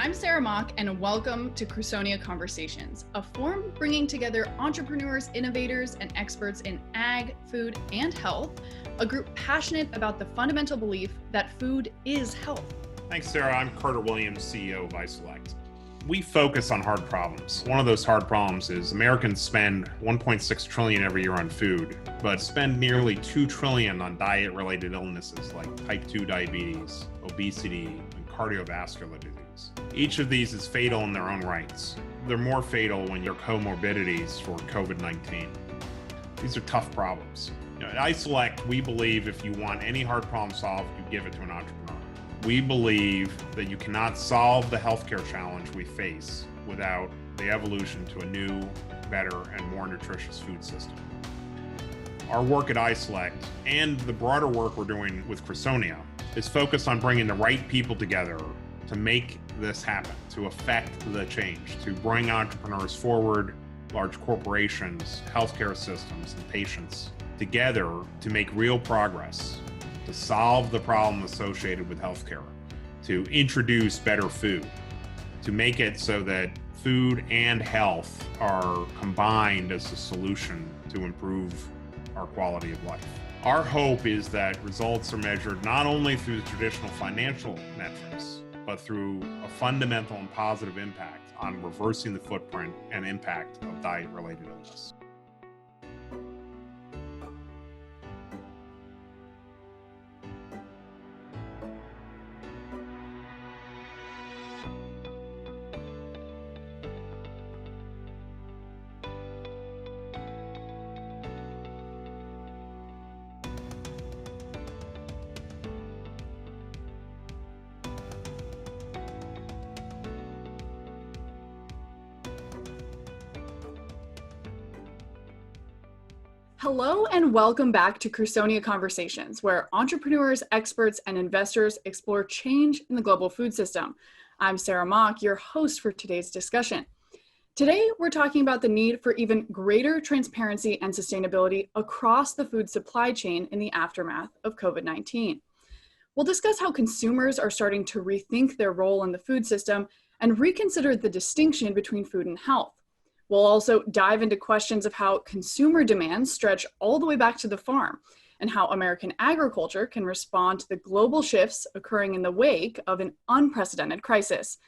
I'm Sarah Mock, and welcome to Crusonia Conversations, a forum bringing together entrepreneurs, innovators, and experts in ag, food, and health, a group passionate about the fundamental belief that food is health. Thanks, Sarah. I'm Carter Williams, CEO of iSelect. We focus on hard problems. One of those hard problems is Americans spend $1.6 trillion every year on food, but spend nearly $2 trillion on diet-related illnesses like type 2 diabetes, obesity, and cardiovascular disease. Each of these is fatal in their own rights. They're more fatal when you're comorbidities for COVID-19. These are tough problems. At iSelect, we believe if you want any hard problem solved, you give it to an entrepreneur. We believe that you cannot solve the healthcare challenge we face without the evolution to a new, better, and more nutritious food system. Our work at iSelect and the broader work we're doing with Crusonia is focused on bringing the right people together to make this happen, to affect the change, to bring entrepreneurs forward, large corporations, healthcare systems, and patients together to make real progress, to solve the problem associated with healthcare, to introduce better food, to make it so that food and health are combined as a solution to improve our quality of life. Our hope is that results are measured not only through the traditional financial metrics, but through a fundamental and positive impact on reversing the footprint and impact of diet-related illness. Hello and welcome back to Crusonia Conversations, where entrepreneurs, experts, and investors explore change in the global food system. I'm Sarah Mock, your host for today's discussion. Today, we're talking about the need for even greater transparency and sustainability across the food supply chain in the aftermath of COVID-19. We'll discuss how consumers are starting to rethink their role in the food system and reconsider the distinction between food and health. We'll also dive into questions of how consumer demands stretch all the way back to the farm and how American agriculture can respond to the global shifts occurring in the wake of an unprecedented crisis.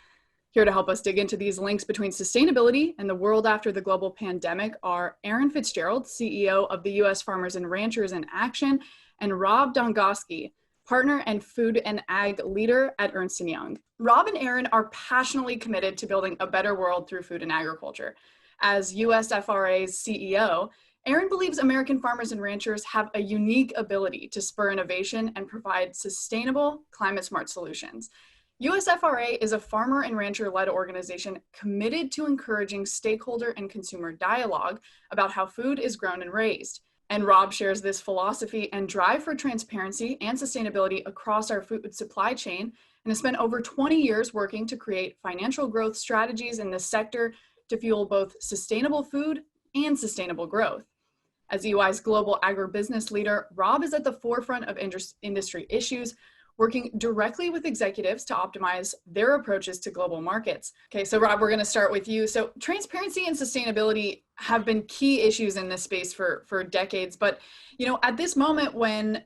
Here to help us dig into these links between sustainability and the world after the global pandemic are Erin Fitzgerald, CEO of the U.S. Farmers and Ranchers in Action, and Rob Dongoski, partner and food and ag leader at Ernst Young. Rob and Erin are passionately committed to building a better world through food and agriculture. As USFRA's CEO, Erin believes American farmers and ranchers have a unique ability to spur innovation and provide sustainable, climate-smart solutions. USFRA is a farmer and rancher-led organization committed to encouraging stakeholder and consumer dialogue about how food is grown and raised. And Rob shares this philosophy and drive for transparency and sustainability across our food supply chain and has spent over 20 years working to create financial growth strategies in this sector to fuel both sustainable food and sustainable growth. As EY's global agribusiness leader, Rob is at the forefront of industry issues, working directly with executives to optimize their approaches to global markets. Okay, so Rob, we're going to start with you. So transparency and sustainability have been key issues in this space for decades, but at this moment when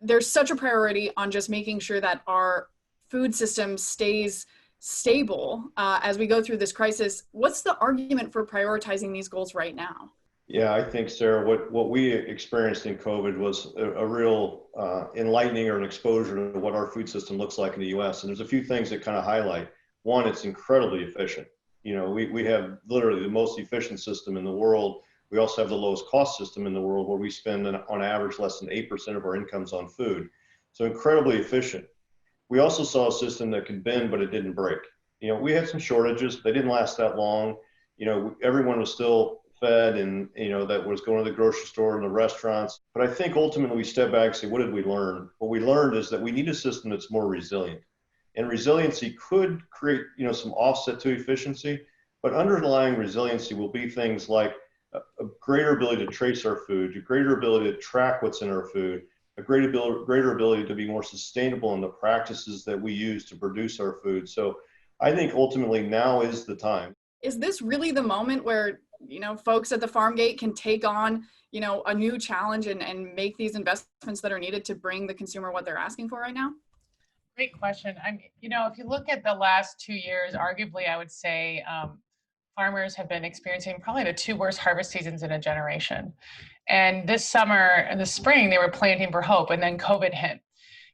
there's such a priority on just making sure that our food system stays stable as we go through this crisis, what's the argument for prioritizing these goals right now? Yeah, I think, Sarah, what we experienced in COVID was a real enlightening or an exposure to what our food system looks like in the U.S. And there's a few things that kind of highlight. One, it's incredibly efficient. We have literally the most efficient system in the world. We also have the lowest cost system in the world, where we spend on average less than 8% of our incomes on food. So incredibly efficient. We also saw a system that could bend, but it didn't break. We had some shortages. They didn't last that long. Everyone was still fed and, that was going to the grocery store and the restaurants. But I think ultimately we step back and say, what did we learn? What we learned is that we need a system that's more resilient. And resiliency could create, some offset to efficiency, but underlying resiliency will be things like a greater ability to trace our food, a greater ability to track what's in our food, a greater ability to be more sustainable in the practices that we use to produce our food. So I think ultimately now is the time. Is this really the moment where, folks at the farm gate can take on, a new challenge and make these investments that are needed to bring the consumer what they're asking for right now? Great question. If you look at the last 2 years, arguably, I would say farmers have been experiencing probably the two worst harvest seasons in a generation. And this summer and the spring, they were planting for hope, and then COVID hit.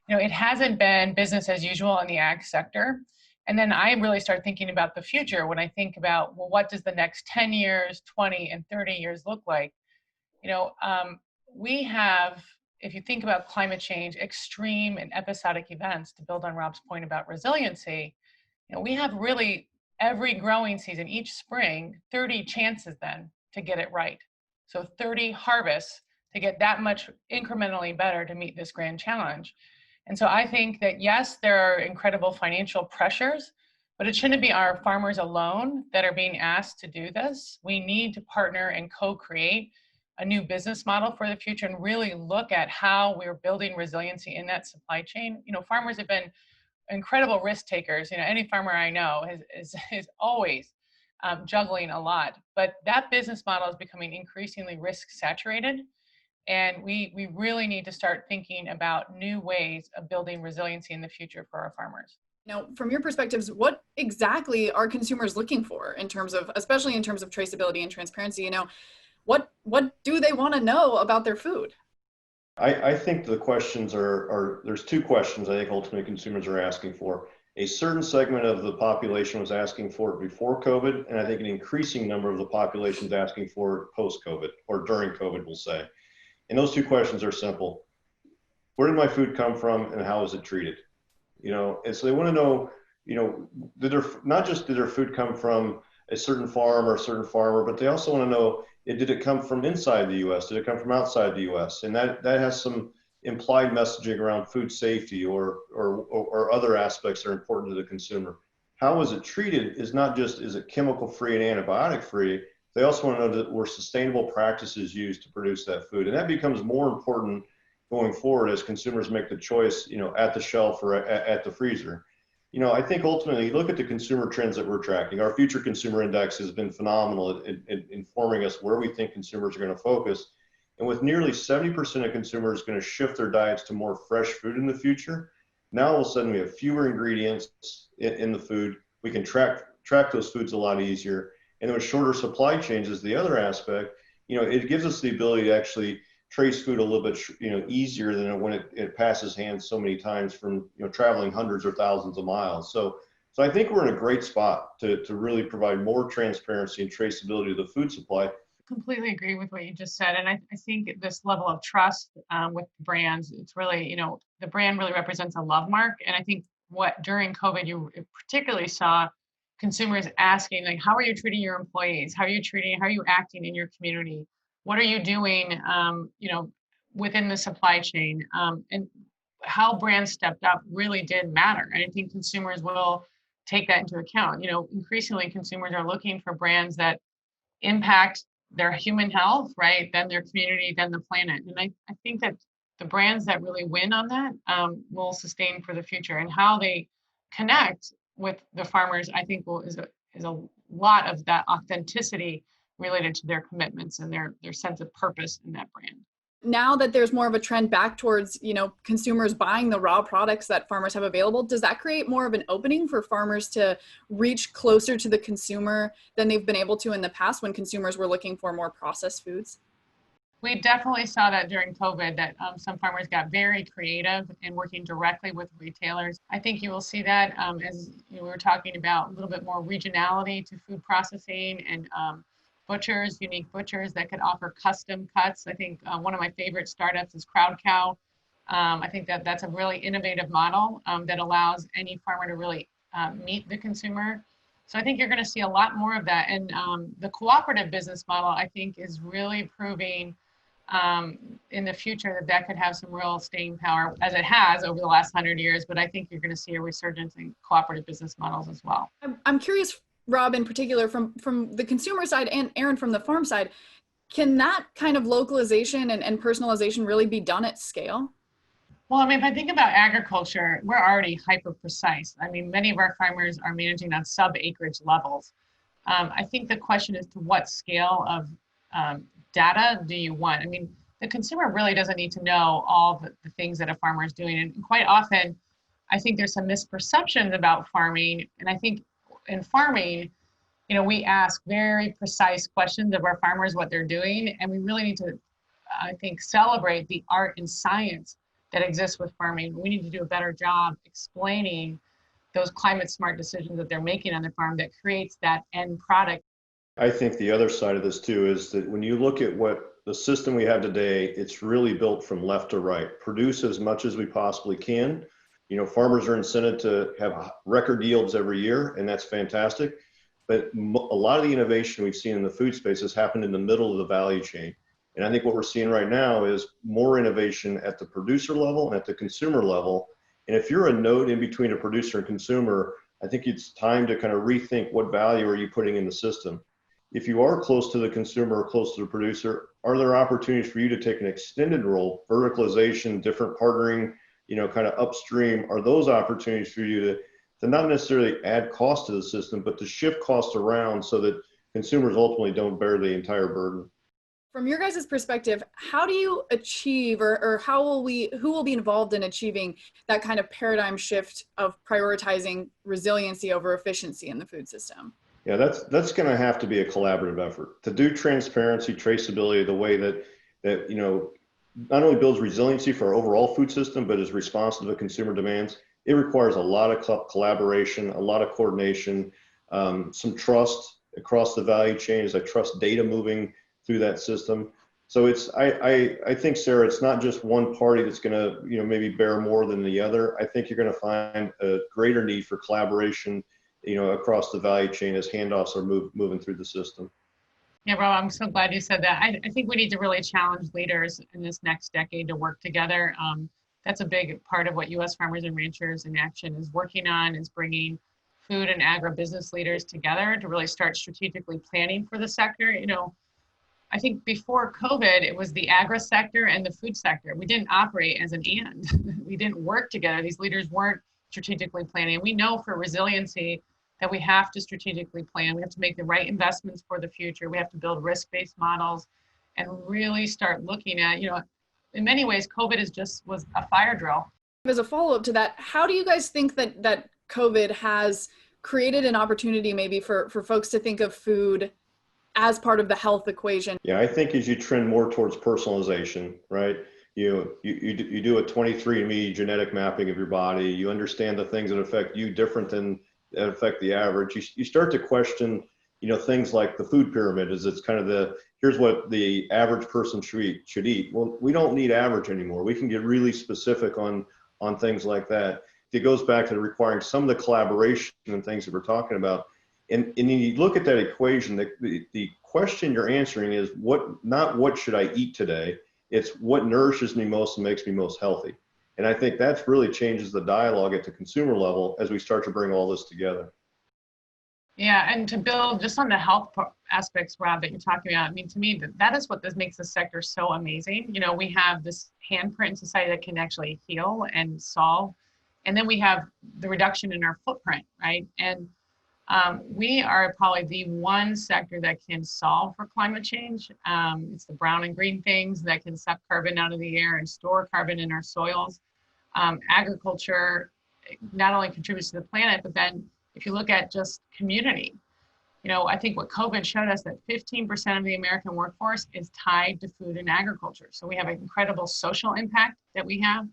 It hasn't been business as usual in the ag sector. And then I really start thinking about the future when I think about, well, what does the next 10 years, 20 and 30 years look like? We have, if you think about climate change, extreme and episodic events, to build on Rob's point about resiliency, we have really every growing season, each spring, 30 chances then to get it right. So 30 harvests to get that much incrementally better to meet this grand challenge. And so I think that, yes, there are incredible financial pressures, but it shouldn't be our farmers alone that are being asked to do this. We need to partner and co-create a new business model for the future and really look at how we're building resiliency in that supply chain. Farmers have been incredible risk takers. Any farmer I know is always juggling a lot, but that business model is becoming increasingly risk saturated. And we really need to start thinking about new ways of building resiliency in the future for our farmers. From your perspectives, what exactly are consumers looking for in terms of, especially in terms of traceability and transparency? What do they want to know about their food? I think the questions there's two questions I think ultimately consumers are asking for. A certain segment of the population was asking for it before COVID, and I think an increasing number of the population is asking for it post-COVID, or during COVID, we'll say. And those two questions are simple. Where did my food come from and how was it treated? And so they want to know, not just did their food come from a certain farm or a certain farmer, but they also want to know, did it come from inside the U.S.? Did it come from outside the U.S.? And that has some implied messaging around food safety or other aspects that are important to the consumer. How was it treated is not just, is it chemical free and antibiotic free? They also want to know that were sustainable practices used to produce that food. And that becomes more important going forward as consumers make the choice, at the shelf or at the freezer. I think ultimately, look at the consumer trends that we're tracking. Our Future Consumer Index has been phenomenal in informing us where we think consumers are going to focus. And with nearly 70% of consumers going to shift their diets to more fresh food in the future, now all of a sudden we have fewer ingredients in the food. We can track those foods a lot easier. And then with shorter supply chains is the other aspect. It gives us the ability to actually trace food a little bit, easier than when it passes hands so many times from, traveling hundreds or thousands of miles. So I think we're in a great spot to really provide more transparency and traceability of the food supply. Completely agree with what you just said. And I think this level of trust with brands, it's really, the brand really represents a love mark. And I think during COVID, you particularly saw consumers asking, like, how are you treating your employees? How are you acting in your community? What are you doing, within the supply chain? And how brands stepped up really did matter. And I think consumers will take that into account. Increasingly consumers are looking for brands that impact their human health, right? Then their community, then the planet. And I think that the brands that really win on that will sustain for the future. And how they connect with the farmers, I think is a lot of that authenticity related to their commitments and their sense of purpose in that brand. Now that there's more of a trend back towards, consumers buying the raw products that farmers have available, does that create more of an opening for farmers to reach closer to the consumer than they've been able to in the past when consumers were looking for more processed foods? We definitely saw that during COVID, that some farmers got very creative in working directly with retailers. I think you will see that as we were talking about, a little bit more regionality to food processing and unique butchers that could offer custom cuts. I think one of my favorite startups is Crowd Cow. I think that's a really innovative model that allows any farmer to really meet the consumer. So I think you're going to see a lot more of that. And the cooperative business model, I think, is really proving in the future that could have some real staying power, as it has over the last 100 years. But I think you're going to see a resurgence in cooperative business models as well. I'm curious, Rob, in particular, from the consumer side, and Erin from the farm side, can that kind of localization and personalization really be done at scale? Well, I mean, if I think about agriculture, we're already hyper precise. I mean, many of our farmers are managing on sub acreage levels. I think the question is to what scale of data do you want? I mean, the consumer really doesn't need to know all the things that a farmer is doing. And quite often, I think there's some misperceptions about farming. And I think in farming, we ask very precise questions of our farmers, what they're doing. And we really need to, I think, celebrate the art and science that exists with farming. We need to do a better job explaining those climate smart decisions that they're making on their farm that creates that end product. I think the other side of this too is that when you look at what the system we have today, it's really built from left to right. Produce as much as we possibly can. Farmers are incented to have record yields every year, and that's fantastic. But a lot of the innovation we've seen in the food space has happened in the middle of the value chain. And I think what we're seeing right now is more innovation at the producer level and at the consumer level. And if you're a node in between a producer and consumer, I think it's time to kind of rethink what value are you putting in the system. If you are close to the consumer or close to the producer, are there opportunities for you to take an extended role, verticalization, different partnering, kind of upstream? Are those opportunities for you to not necessarily add cost to the system, but to shift costs around so that consumers ultimately don't bear the entire burden? From your guys' perspective, how do you achieve, or who will be involved in achieving that kind of paradigm shift of prioritizing resiliency over efficiency in the food system? Yeah, that's going to have to be a collaborative effort to do transparency, traceability, the way that not only builds resiliency for our overall food system, but is responsive to consumer demands. It requires a lot of collaboration, a lot of coordination, some trust across the value chains. I trust data moving through that system. So I think, Sarah, it's not just one party that's going to maybe bear more than the other. I think you're going to find a greater need for collaboration across the value chain as handoffs are moving through the system. Yeah, Rob, I'm so glad you said that. I think we need to really challenge leaders in this next decade to work together. That's a big part of what U.S. Farmers and Ranchers in Action is working on, is bringing food and agribusiness leaders together to really start strategically planning for the sector. I think before COVID, it was the agri sector and the food sector. We didn't operate as an and. We didn't work together. These leaders weren't strategically planning. We know for resiliency that we have to strategically plan. We have to make the right investments for the future. We have to build risk-based models and really start looking at, in many ways, COVID was a fire drill. As a follow-up to that, how do you guys think that COVID has created an opportunity maybe for folks to think of food as part of the health equation? Yeah, I think as you trend more towards personalization, right? You do a 23andMe genetic mapping of your body. You understand the things that affect you different than that affect the average. You start to question, things like the food pyramid. It's kind of here's what the average person should eat. Well, we don't need average anymore. We can get really specific on things like that. It goes back to requiring some of the collaboration and things that we're talking about. And you look at that equation, the question you're answering is not what should I eat today? It's what nourishes me most and makes me most healthy. And I think that really changes the dialogue at the consumer level as we start to bring all this together. Yeah, and to build just on the health aspects, Rob, that you're talking about, I mean, to me, that is what makes this sector so amazing. We have this handprint in society that can actually heal and solve. And then we have the reduction in our footprint, right? And we are probably the one sector that can solve for climate change. It's the brown and green things that can suck carbon out of the air and store carbon in our soils. Agriculture not only contributes to the planet, but then if you look at just community, I think what COVID showed us that 15% of the American workforce is tied to food and agriculture. So we have an incredible social impact that we have.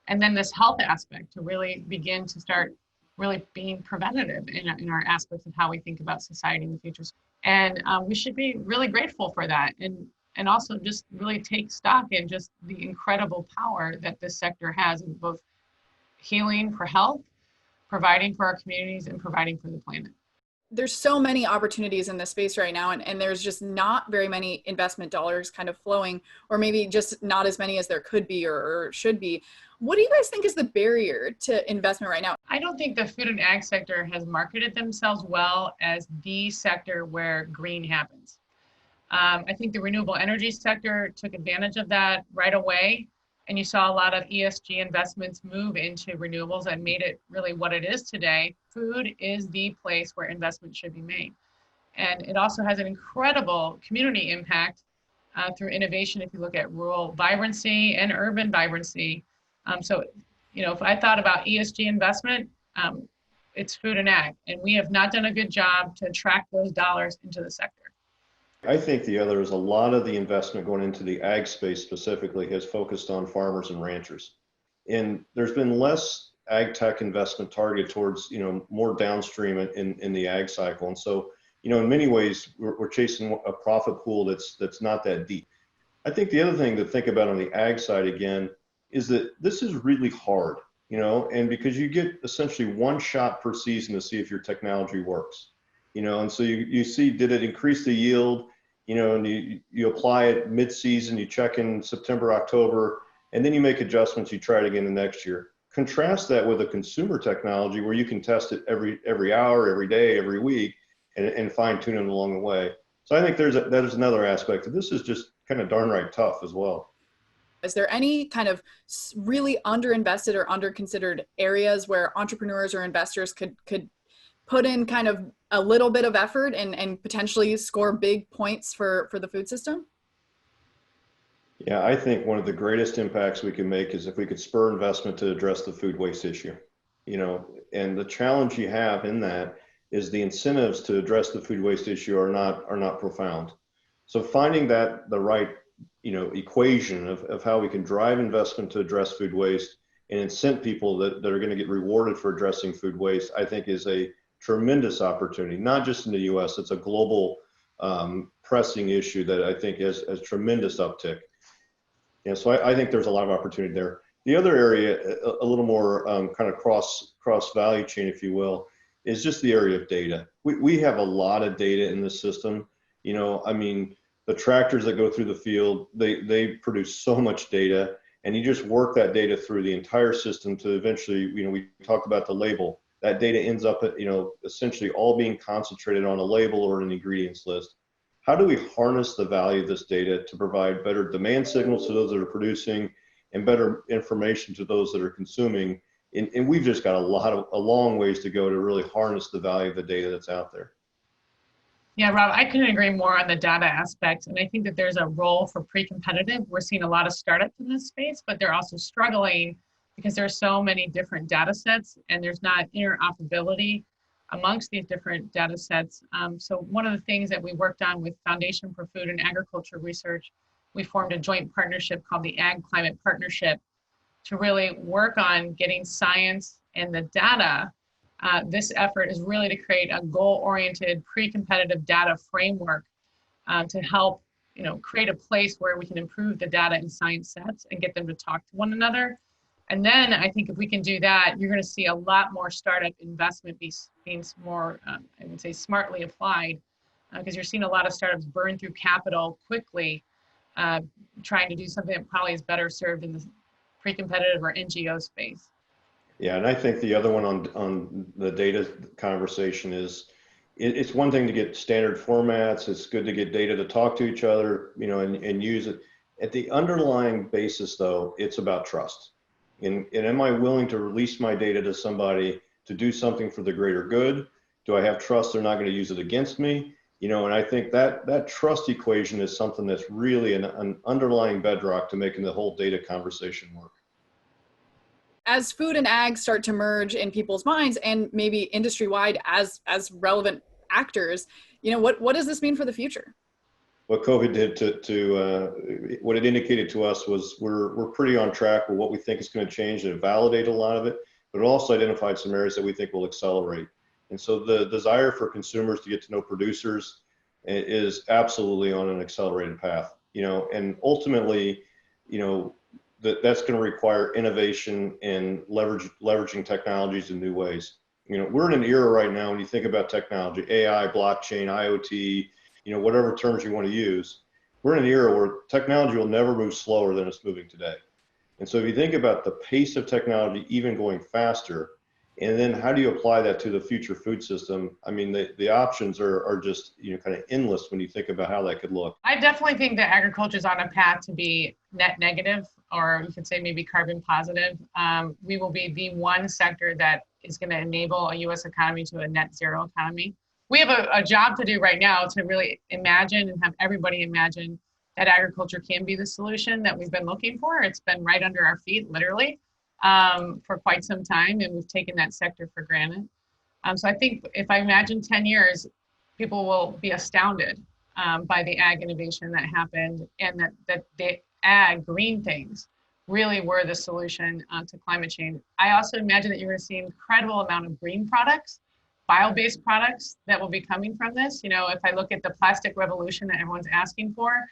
And then this health aspect to really begin to start really being preventative in our aspects of how we think about society in the future. And we should be really grateful for that. And also just really take stock in just the incredible power that this sector has in both healing for health, providing for our communities, and providing for the planet. There's so many opportunities in this space right now, and there's just not very many investment dollars kind of flowing, or maybe just not as many as there could be or should be. What do you guys think is the barrier to investment right now? I don't think the food and ag sector has marketed themselves well as the sector where green happens. I think the renewable energy sector took advantage of that right away. and you saw a lot of ESG investments move into renewables and made it really what it is today. Food is the place where investment should be made. And it also has an incredible community impact through innovation if you look at rural vibrancy and urban vibrancy. So, if I thought about ESG investment, it's food and ag, and we have not done a good job to attract those dollars into the sector. I think the other is a lot of the investment going into the ag space specifically has focused on farmers and ranchers. And there's been less ag tech investment targeted towards, more downstream in the ag cycle. And so, in many ways, we're chasing a profit pool that's not that deep. I think the other thing to think about on the ag side again is that this is really hard, and because you get essentially one shot per season to see if your technology works, and so you see, did it increase the yield, and you apply it mid-season, you check in September, October, and then you make adjustments, you try it again the next year. Contrast that with a consumer technology where you can test it every hour, every day, every week, and fine tune it along the way. So I think that is another aspect. This is just kind of darn right tough as well. Is there any kind of really underinvested or underconsidered areas where entrepreneurs or investors could put in kind of a little bit of effort and potentially score big points for the food system? Yeah, I think one of the greatest impacts we can make is if we could spur investment to address the food waste issue. And the challenge you have in that is the incentives to address the food waste issue are not profound. So finding the right equation of how we can drive investment to address food waste and incent people that are going to get rewarded for addressing food waste, I think is a tremendous opportunity, not just in the US. It's a global pressing issue that I think has tremendous uptick. So I think there's a lot of opportunity there. The other area, a little more kind of cross value chain, if you will, is just the area of data. We have a lot of data in this system. The tractors that go through the field, they produce so much data, and you just work that data through the entire system to eventually, we talked about the label. That data ends up at, essentially all being concentrated on a label or an ingredients list. How do we harness the value of this data to provide better demand signals to those that are producing and better information to those that are consuming? And we've just got a long ways to go to really harness the value of the data that's out there. Yeah, Rob, I couldn't agree more on the data aspect. And I think that there's a role for pre-competitive. We're seeing a lot of startups in this space, but they're also struggling because there's so many different data sets and there's not interoperability amongst these different data sets. So one of the things that we worked on with Foundation for Food and Agriculture Research, we formed a joint partnership called the Ag Climate Partnership to really work on getting science and the data. This effort is really to create a goal-oriented, pre-competitive data framework to help, create a place where we can improve the data and science sets and get them to talk to one another. And then I think if we can do that, you're going to see a lot more startup investment being more, I would say, smartly applied, because you're seeing a lot of startups burn through capital quickly, trying to do something that probably is better served in the pre-competitive or NGO space. Yeah, and I think the other one on the data conversation is it's one thing to get standard formats. It's good to get data to talk to each other, and use it. At the underlying basis, though, it's about trust. And am I willing to release my data to somebody to do something for the greater good? Do I have trust they're not going to use it against me? And I think that trust equation is something that's really an underlying bedrock to making the whole data conversation work. As food and ag start to merge in people's minds and maybe industry-wide as relevant actors, what does this mean for the future? What COVID did what it indicated to us was we're pretty on track with what we think is going to change and validate a lot of it, but it also identified some areas that we think will accelerate. And so the desire for consumers to get to know producers is absolutely on an accelerated path, and ultimately, that's going to require innovation and leveraging technologies in new ways. We're in an era right now when you think about technology, AI, blockchain, IoT, whatever terms you want to use, we're in an era where technology will never move slower than it's moving today. And so if you think about the pace of technology even going faster, And then how do you apply that to the future food system? I mean, the options are just, kind of endless when you think about how that could look. I definitely think that agriculture is on a path to be net negative, or you could say maybe carbon positive. We will be the one sector that is going to enable a U.S. economy to a net zero economy. We have a job to do right now to really imagine and have everybody imagine that agriculture can be the solution that we've been looking for. It's been right under our feet, literally, for quite some time, and we've taken that sector for granted. So I think if I imagine 10 years, people will be astounded by the ag innovation that happened, and that the ag green things really were the solution to climate change. I also imagine that you're going to see an incredible amount of green products, bio-based products that will be coming from this. If I look at the plastic revolution that everyone's asking for,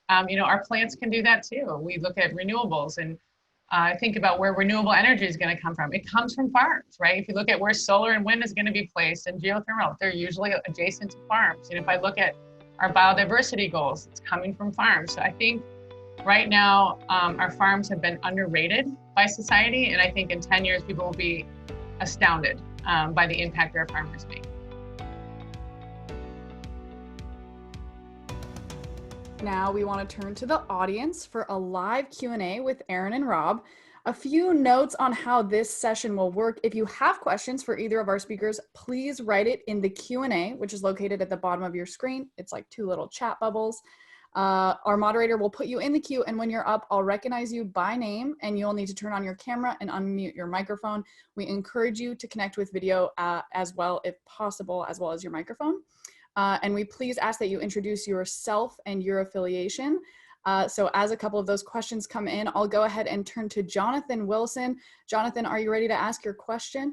our plants can do that too. We look at renewables, and I think about where renewable energy is going to come from. It comes from farms, right? If you look at where solar and wind is going to be placed and geothermal, they're usually adjacent to farms. If I look at our biodiversity goals, it's coming from farms. So I think right now our farms have been underrated by society, and I think in 10 years people will be astounded by the impact our farmers make. Now we want to turn to the audience for a live Q&A with Erin and Rob. A few notes on how this session will work. If you have questions for either of our speakers, please write it in the Q&A, which is located at the bottom of your screen. It's like two little chat bubbles. Our moderator will put you in the queue, and when you're up, I'll recognize you by name, and you'll need to turn on your camera and unmute your microphone. We encourage you to connect with video as well, if possible, as well as your microphone. And we please ask that you introduce yourself and your affiliation. So as a couple of those questions come in, I'll go ahead and turn to Jonathan Wilson. Jonathan, are you ready to ask your question?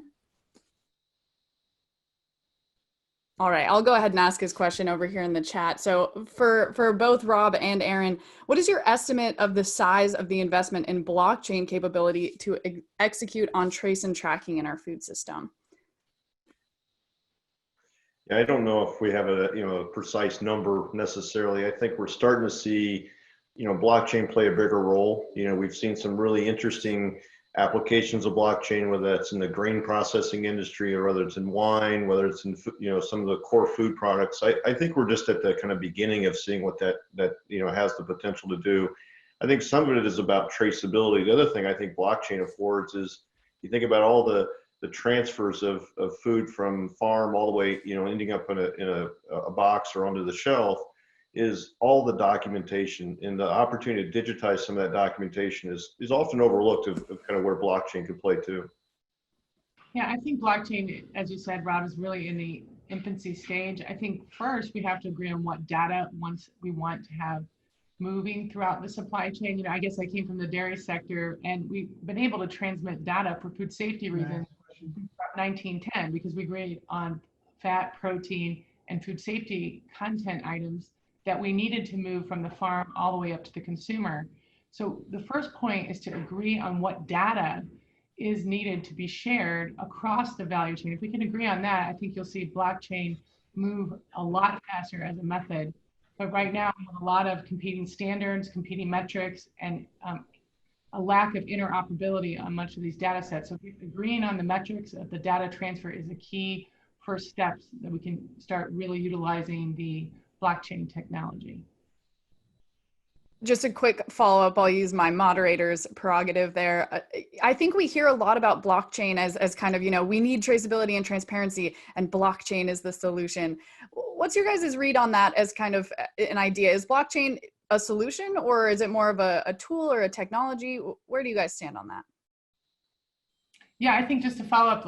All right, I'll go ahead and ask his question over here in the chat. So for both Rob and Erin, what is your estimate of the size of the investment in blockchain capability to execute on trace and tracking in our food system? Yeah, I don't know if we have a precise number necessarily. I think we're starting to see, blockchain play a bigger role. We've seen some really interesting applications of blockchain, whether that's in the grain processing industry or whether it's in wine, whether it's in some of the core food products. I think we're just at the kind of beginning of seeing what that has the potential to do. I think some of it is about traceability. The other thing I think blockchain affords is, you think about all the transfers of food from farm all the way, ending up in a box or onto the shelf, is all the documentation, and the opportunity to digitize some of that documentation is often overlooked of kind of where blockchain could play too. Yeah, I think blockchain, as you said, Rob, is really in the infancy stage. I think first we have to agree on what data once we want to have moving throughout the supply chain. I guess I came from the dairy sector, and we've been able to transmit data for food safety reasons from 1910, because we agreed on fat, protein, and food safety content items that we needed to move from the farm all the way up to the consumer. So the first point is to agree on what data is needed to be shared across the value chain. If we can agree on that, I think you'll see blockchain move a lot faster as a method. But right now, we have a lot of competing standards, competing metrics, and a lack of interoperability on much of these data sets. So agreeing on the metrics of the data transfer is a key first steps that we can start really utilizing the blockchain technology. Just a quick follow-up, I'll use my moderator's prerogative there. I think we hear a lot about blockchain as kind of, we need traceability and transparency, and blockchain is the solution. What's your guys' read on that as kind of an idea? Is blockchain a solution, or is it more of a tool or a technology? Where do you guys stand on that? Yeah, I think just to follow up,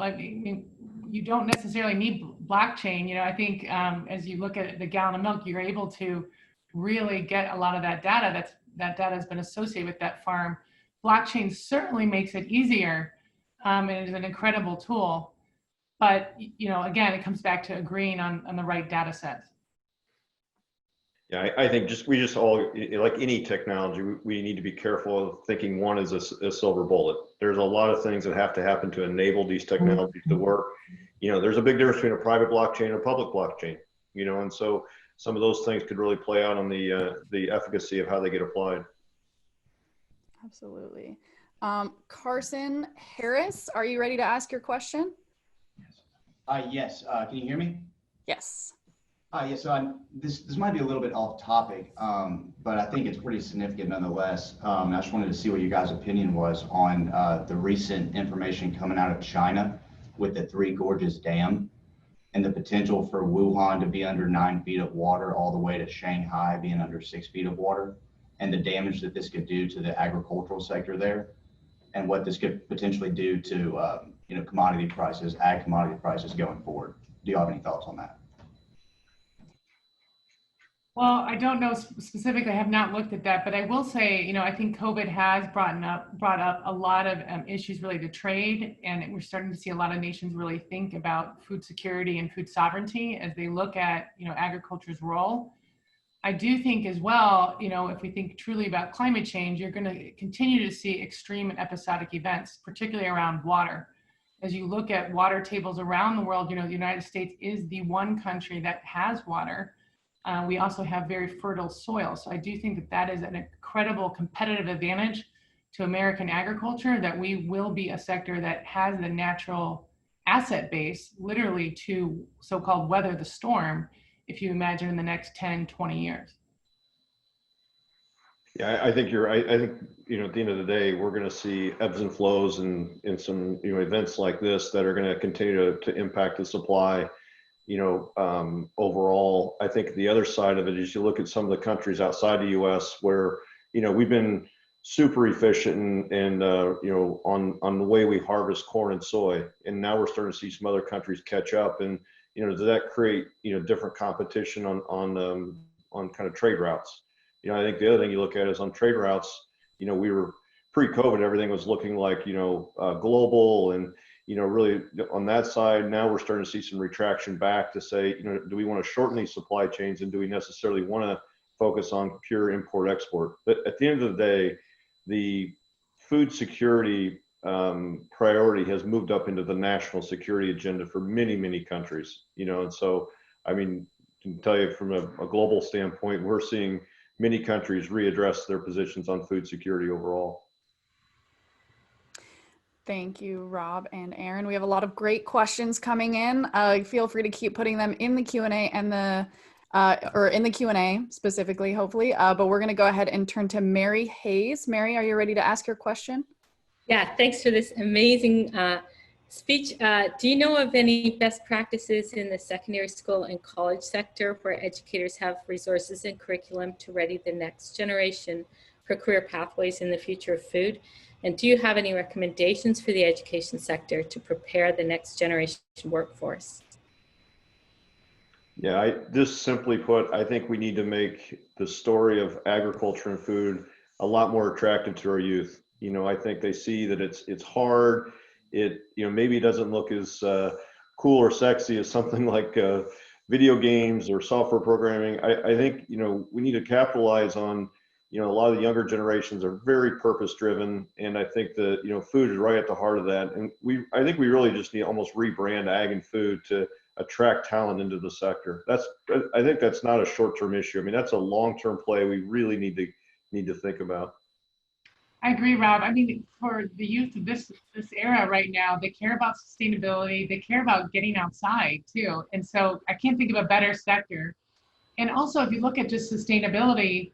you don't necessarily need blockchain. I think as you look at the gallon of milk, you're able to really get a lot of that data. That data has been associated with that farm. Blockchain certainly makes it easier, and is an incredible tool. But again, it comes back to agreeing on the right data sets. Yeah, I think we just all, like any technology, we need to be careful of thinking one is a silver bullet. There's a lot of things that have to happen to enable these technologies to work. There's a big difference between a private blockchain and a public blockchain, and so some of those things could really play out on the efficacy of how they get applied. Absolutely. Carson Harris, are you ready to ask your question? Yes. Can you hear me? Yes. Yeah, so this might be a little bit off topic, but I think it's pretty significant nonetheless. I just wanted to see what your guys' opinion was on the recent information coming out of China with the Three Gorges Dam and the potential for Wuhan to be under 9 feet of water all the way to Shanghai being under 6 feet of water, and the damage that this could do to the agricultural sector there, and what this could potentially do to commodity prices, ag commodity prices going forward. Do you have any thoughts on that? Well, I don't know specifically. I have not looked at that, but I will say, I think COVID has brought up a lot of issues related to trade, and we're starting to see a lot of nations really think about food security and food sovereignty as they look at, agriculture's role. I do think as well, if we think truly about climate change, you're going to continue to see extreme and episodic events, particularly around water. As you look at water tables around the world, the United States is the one country that has water. We also have very fertile soil. So I do think that that is an incredible competitive advantage to American agriculture, that we will be a sector that has the natural asset base literally to so-called weather the storm, if you imagine in the next 10, 20 years. Yeah, I think you're right. I think, at the end of the day, we're going to see ebbs and flows and some, events like this that are going to continue to impact the supply. Overall, I think the other side of it is you look at some of the countries outside the U.S. where, we've been super efficient and on the way we harvest corn and soy, and now we're starting to see some other countries catch up. And does that create different competition on kind of trade routes? I think the other thing you look at is on trade routes. We were pre-COVID, everything was looking like global and really on that side. Now we're starting to see some retraction back to say, do we want to shorten these supply chains, and do we necessarily want to focus on pure import export? But at the end of the day, the food security priority has moved up into the national security agenda for many, many countries, and so, I can tell you from a global standpoint, we're seeing many countries readdress their positions on food security overall. Thank you, Rob and Erin. We have a lot of great questions coming in. Feel free to keep putting them in the Q&A and or in the Q&A specifically, hopefully. But we're going to go ahead and turn to Mary Hayes. Mary, are you ready to ask your question? Yeah, thanks for this amazing speech. Do you know of any best practices in the secondary school and college sector where educators have resources and curriculum to ready the next generation for career pathways in the future of food? And do you have any recommendations for the education sector to prepare the next generation workforce? Yeah, just simply put, I think we need to make the story of agriculture and food a lot more attractive to our youth. I think they see that it's hard. It maybe it doesn't look as cool or sexy as something like video games or software programming. I think we need to capitalize on a lot of the younger generations are very purpose driven, and I think that food is right at the heart of that. And I think we really just need to almost rebrand ag and food to attract talent into the sector. I think that's not a short-term issue. That's a long-term play we really need to think about. I agree, Rob. For the youth of this era right now, they care about sustainability. They care about getting outside too. And so I can't think of a better sector. And also, if you look at just sustainability,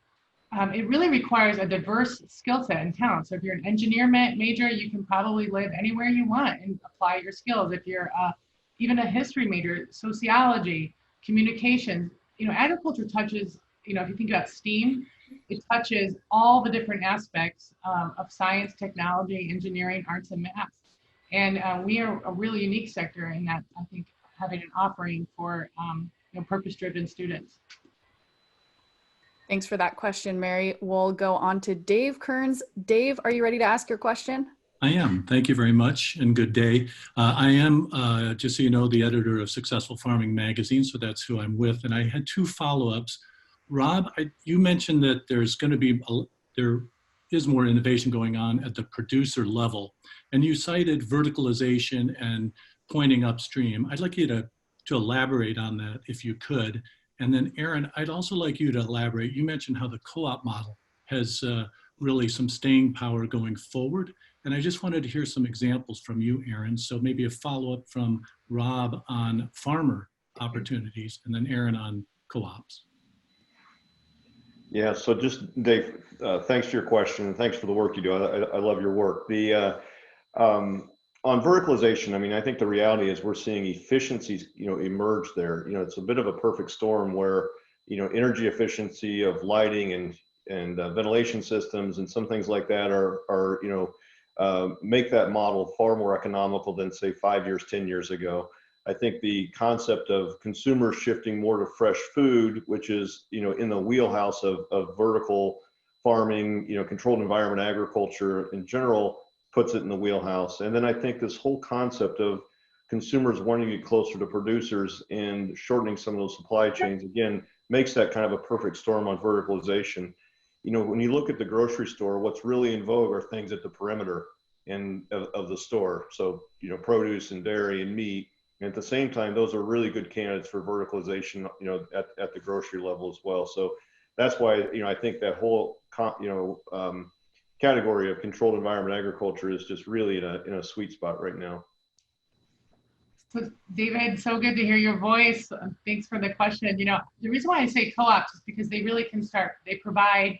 it really requires a diverse skill set and talent. So if you're an engineer major, you can probably live anywhere you want and apply your skills. If you're even a history major, sociology, communications, agriculture touches, if you think about STEAM, it touches all the different aspects of science, technology, engineering, arts, and math. And we are a really unique sector in that, I think, having an offering for purpose-driven students. Thanks for that question, Mary. We'll go on to Dave Kearns. Dave, are you ready to ask your question? I am. Thank you very much, and good day. I am, just so you know, the editor of Successful Farming magazine, so that's who I'm with. And I had two follow-ups. Rob, you mentioned that there is more innovation going on at the producer level, and you cited verticalization and pointing upstream. I'd like you to elaborate on that if you could. And then Erin, I'd also like you to elaborate. You mentioned how the co-op model has really some staying power going forward. And I just wanted to hear some examples from you, Erin. So maybe a follow-up from Rob on farmer opportunities, and then Erin on co-ops. Yeah, so just Dave, thanks for your question and thanks for the work you do. I love your work. On verticalization, I mean, I think the reality is we're seeing efficiencies, emerge there. It's a bit of a perfect storm where, energy efficiency of lighting and ventilation systems and some things like that are make that model far more economical than say 5 years, 10 years ago. I think the concept of consumers shifting more to fresh food, which is, in the wheelhouse of vertical farming, controlled environment agriculture in general, puts it in the wheelhouse. And then I think this whole concept of consumers wanting to get closer to producers and shortening some of those supply chains, again, makes that kind of a perfect storm on verticalization. When you look at the grocery store, what's really in vogue are things at the perimeter of the store. So, produce and dairy and meat. And at the same time, those are really good candidates for verticalization, at the grocery level as well. So that's why, I think that whole, category of controlled environment agriculture is just really in a sweet spot right now. So David, so good to hear your voice. Thanks for the question. The reason why I say co-ops is because they really they provide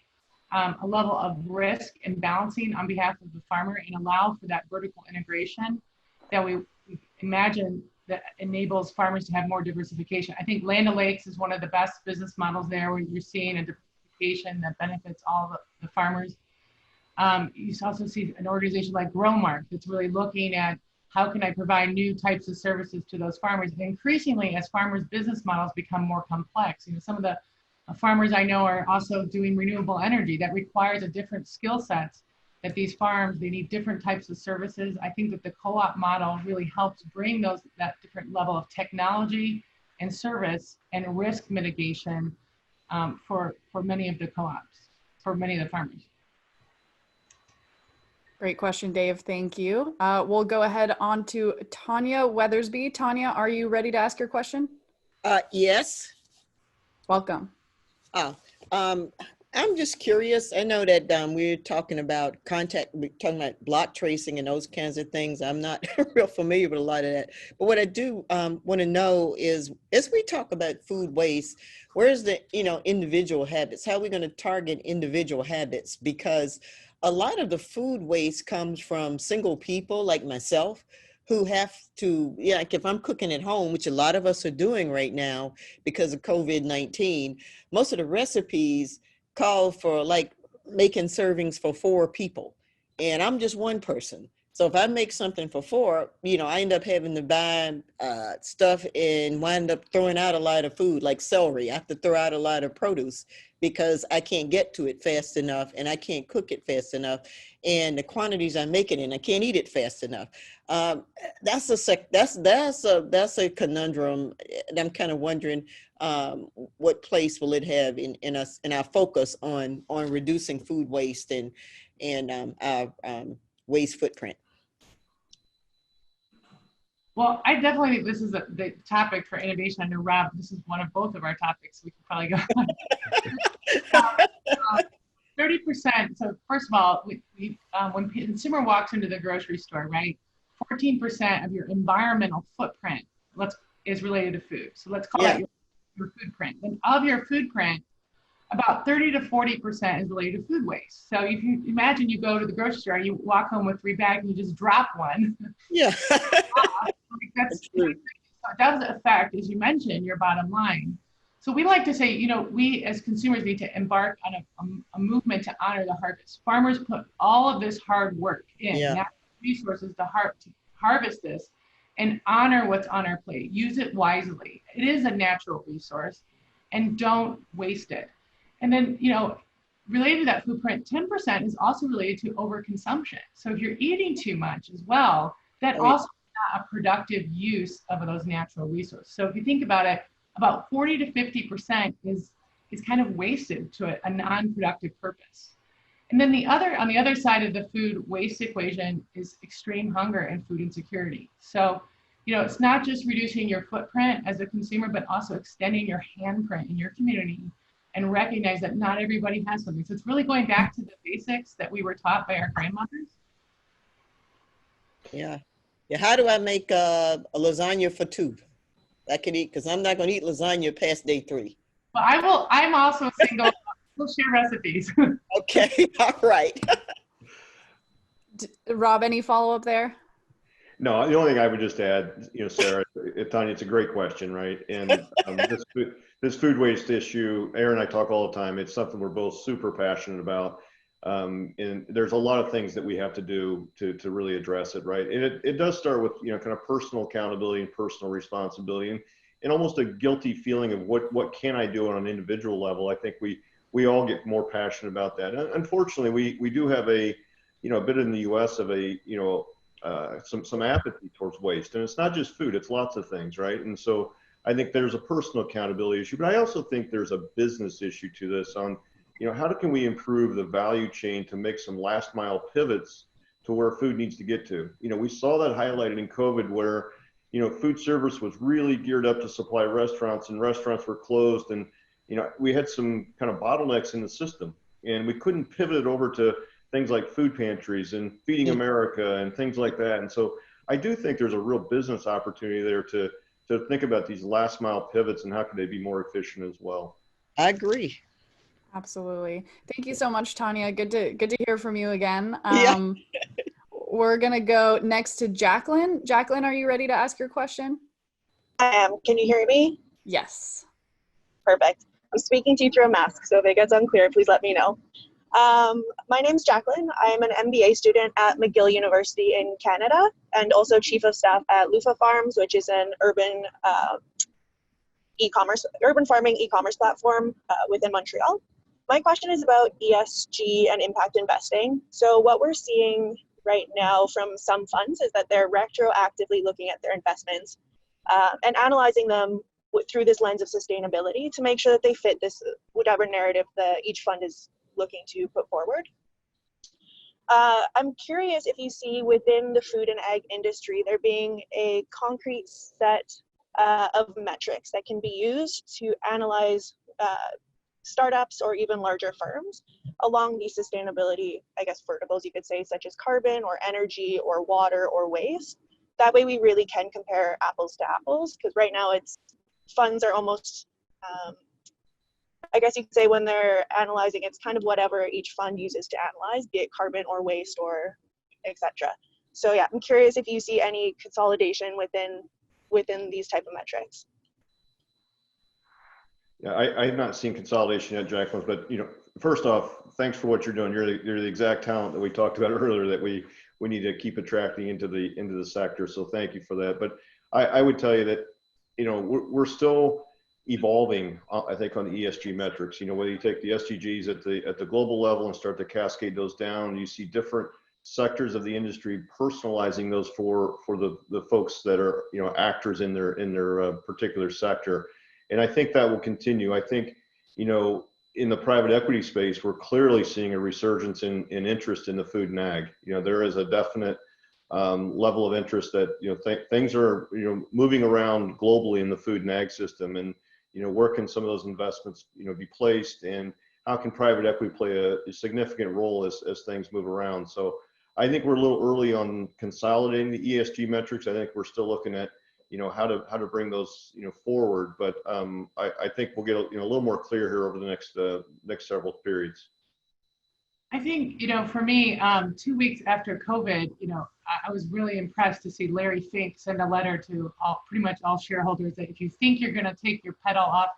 a level of risk and balancing on behalf of the farmer and allow for that vertical integration that we imagine that enables farmers to have more diversification. I think Land O'Lakes is one of the best business models there where you're seeing a diversification that benefits all the farmers. You also see an organization like GrowMark that's really looking at how can I provide new types of services to those farmers. And increasingly, as farmers' business models become more complex, some of the farmers I know are also doing renewable energy that requires a different skill sets that these farms, they need different types of services. I think that the co-op model really helps bring that different level of technology and service and risk mitigation for many of the co-ops, for many of the farmers. Great question, Dave. Thank you. We'll go ahead on to Tanya Weathersby. Tanya, are you ready to ask your question? Yes. Welcome. I'm just curious. I know that we're talking about block tracing and those kinds of things. I'm not real familiar with a lot of that. But what I do want to know is, as we talk about food waste, where's the individual habits? How are we going to target individual habits? Because a lot of the food waste comes from single people like myself who have to, like if I'm cooking at home, which a lot of us are doing right now because of COVID-19, most of the recipes call for like making servings for 4 people. And I'm just one person. So if I make something for 4, I end up having to buy stuff and wind up throwing out a lot of food, like celery. I have to throw out a lot of produce because I can't get to it fast enough and I can't cook it fast enough. And the quantities I make it in, I can't eat it fast enough. That's a conundrum. And I'm kind of wondering what place will it have in our focus on reducing food waste and our waste footprint. Well, I definitely think this is the topic for innovation. I know, Rob, this is both of our topics. We could probably go on. 30%. So first of all, when a consumer walks into the grocery store, right, 14% of your environmental footprint is related to food. So let's call that your food print. And of your food print, about 30 to 40% is related to food waste. So if you imagine you go to the grocery store, you walk home with 3 bags and you just drop one. Yeah. That does affect, as you mentioned, your bottom line. So we like to say, we as consumers need to embark on a movement to honor the harvest. Farmers put all of this hard work in, natural resources to harvest this and honor what's on our plate. Use it wisely. It is a natural resource and don't waste it. And then, related to that food print, 10% is also related to overconsumption. So if you're eating too much as well, that also is not a productive use of those natural resources. So if you think about it, about 40 to 50% is kind of wasted to a non-productive purpose. And then on the other side of the food waste equation is extreme hunger and food insecurity. So, it's not just reducing your footprint as a consumer, but also extending your handprint in your community and recognize that not everybody has something. So it's really going back to the basics that we were taught by our grandmothers. Yeah. Yeah, how do I make a lasagna for two? I can eat, because I'm not going to eat lasagna past day 3. Well, I'm also single. We'll share recipes. Okay, all right. Rob, any follow-up there? No, the only thing I would just add, Sarah, Tanya, it's a great question, right? And this food waste issue, Erin and I talk all the time. It's something we're both super passionate about. And there's a lot of things that we have to do to really address it, right? And it does start with, kind of personal accountability and personal responsibility and almost a guilty feeling of what can I do on an individual level. I think we all get more passionate about that. And unfortunately, we do have a bit in the US of some apathy towards waste. And it's not just food, it's lots of things, right? And so I think there's a personal accountability issue, but I also think there's a business issue to this on, how can we improve the value chain to make some last mile pivots to where food needs to get to? We saw that highlighted in COVID where, food service was really geared up to supply restaurants, and restaurants were closed. And, we had some kind of bottlenecks in the system, and we couldn't pivot it over to things like food pantries and Feeding America and things like that. And so I do think there's a real business opportunity there to think about these last mile pivots and how can they be more efficient as well. I agree. Absolutely. Thank you so much, Tanya. Good to hear from you again. Yeah. We're gonna go next to Jacqueline. Jacqueline, are you ready to ask your question? I am. Can you hear me? Yes. Perfect. I'm speaking to you through a mask, so if it gets unclear, please let me know. My name's Jacqueline. I'm an MBA student at McGill University in Canada and also Chief of Staff at Lufa Farms, which is an urban farming e-commerce platform within Montreal. My question is about ESG and impact investing. So what we're seeing right now from some funds is that they're retroactively looking at their investments and analyzing them through this lens of sustainability to make sure that they fit this whatever narrative that each fund is looking to put forward. I'm curious if you see within the food and ag industry there being a concrete set of metrics that can be used to analyze startups or even larger firms along these sustainability, verticals you could say, such as carbon or energy or water or waste. That way we really can compare apples to apples, because right now funds are almost, you could say when they're analyzing, it's kind of whatever each fund uses to analyze, be it carbon or waste or etc. So yeah, I'm curious if you see any consolidation within these type of metrics. Yeah, I have not seen consolidation yet, Jacqueline, but first off, thanks for what you're doing. You're the exact talent that we talked about earlier that we need to keep attracting into the sector. So thank you for that. But I would tell you that we're still evolving, I think, on the ESG metrics. Whether you take the SDGs at the global level and start to cascade those down, you see different sectors of the industry personalizing those for the folks that are actors in their particular sector. And I think that will continue. I think, in the private equity space, we're clearly seeing a resurgence in interest in the food and ag. There is a definite level of interest that, things are, moving around globally in the food and ag system. And, where can some of those investments, be placed, and how can private equity play a significant role as things move around? So I think we're a little early on consolidating the ESG metrics. I think we're still looking at, how to bring those, forward. But I think we'll get a little more clear here over the next several periods. I think, for me, 2 weeks after COVID, I was really impressed to see Larry Fink send a letter to pretty much all shareholders that if you think you're going to take your pedal off